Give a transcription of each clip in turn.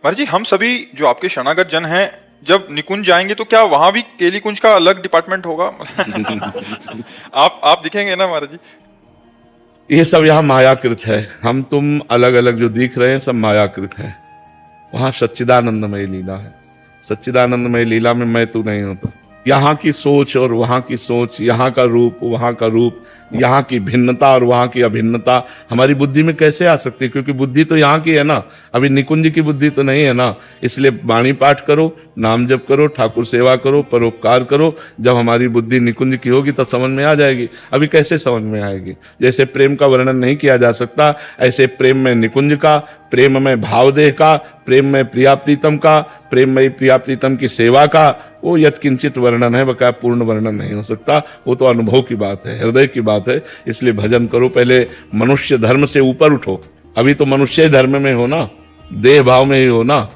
महाराज जी, हम सभी जो आपके शरणागत जन हैं, जब निकुंज जाएंगे तो क्या वहां भी केली कुंज का अलग डिपार्टमेंट होगा? आप दिखेंगे ना महाराज जी? ये सब यहाँ मायाकृत है। हम तुम अलग अलग जो दिख रहे हैं सब मायाकृत है। वहां सच्चिदानंदमय लीला है। सच्चिदानंदमय लीला में मैं तू नहीं होता। यहाँ की सोच और वहाँ की सोच, यहाँ का रूप वहाँ का रूप, यहाँ की भिन्नता और वहाँ की अभिन्नता हमारी बुद्धि में कैसे आ सकती है? क्योंकि बुद्धि तो यहाँ की है ना, अभी निकुंज की बुद्धि तो नहीं है ना। इसलिए वाणी पाठ करो, नाम जप करो, ठाकुर सेवा करो, परोपकार करो। जब हमारी बुद्धि निकुंज की होगी तब समझ में आ जाएगी। अभी कैसे समझ में आएगी? जैसे प्रेम का वर्णन नहीं किया जा सकता, ऐसे प्रेम में निकुंज का, प्रेम में भावदेह का, प्रेम में प्रिया प्रीतम का, प्रेम में प्रिया प्रीतम की सेवा का, वो यत्किंचित वर्णन है, बकाया पूर्ण वर्णन नहीं हो सकता। वो तो अनुभव की बात है, हृदय की बात है। इसलिए भजन करो, पहले मनुष्य धर्म से ऊपर उठो। अभी तो मनुष्य धर्म में हो ना, देह भाव में ही हो ना।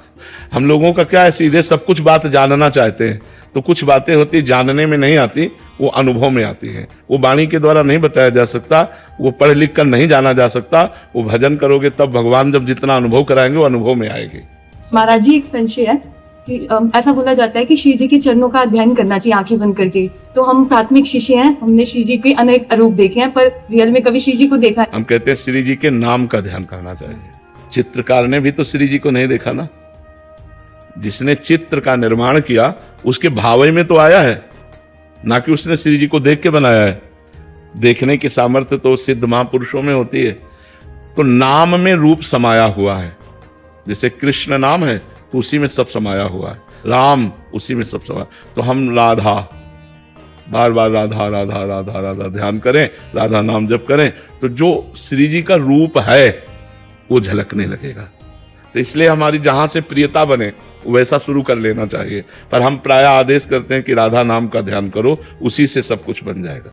हम लोगों का क्या है, सीधे सब कुछ बात जानना चाहते हैं, तो कुछ बातें होती जानने में नहीं आती, वो अनुभव में आती है। वो वाणी के द्वारा नहीं बताया जा सकता, वो पढ़ लिख कर नहीं जाना जा सकता। वो भजन करोगे तब भगवान जब जितना अनुभव कराएंगे वो अनुभव में आएगी। महाराज जी, एक संशय है कि ऐसा बोला जाता है कि श्री जी के चरणों का अध्ययन करना चाहिए आंखें बंद करके। तो हम प्राथमिक शिष्य हैं, हमने श्री जी के अनेक रूप देखे हैं, पर रियल में कभी श्री जी को देखा है? हम कहते हैं श्री जी के नाम का ध्यान करना चाहिए। चित्रकार ने भी तो श्री जी को नहीं देखा ना। जिसने चित्र का निर्माण किया उसके भावय में तो आया है, ना कि उसने श्री जी को देख के बनाया है। देखने की सामर्थ्य तो सिद्ध महापुरुषों में होती है। तो नाम में रूप समाया हुआ है। जैसे कृष्ण नाम है तो उसी में सब समाया हुआ है, राम उसी में सब समाया। तो हम राधा, बार बार राधा राधा राधा राधा ध्यान करें, राधा नाम जप करें, तो जो श्री जी का रूप है वो झलकने लगेगा। तो इसलिए हमारी जहां से प्रियता बने वैसा शुरू कर लेना चाहिए। पर हम प्राय आदेश करते हैं कि राधा नाम का ध्यान करो, उसी से सब कुछ बन जाएगा।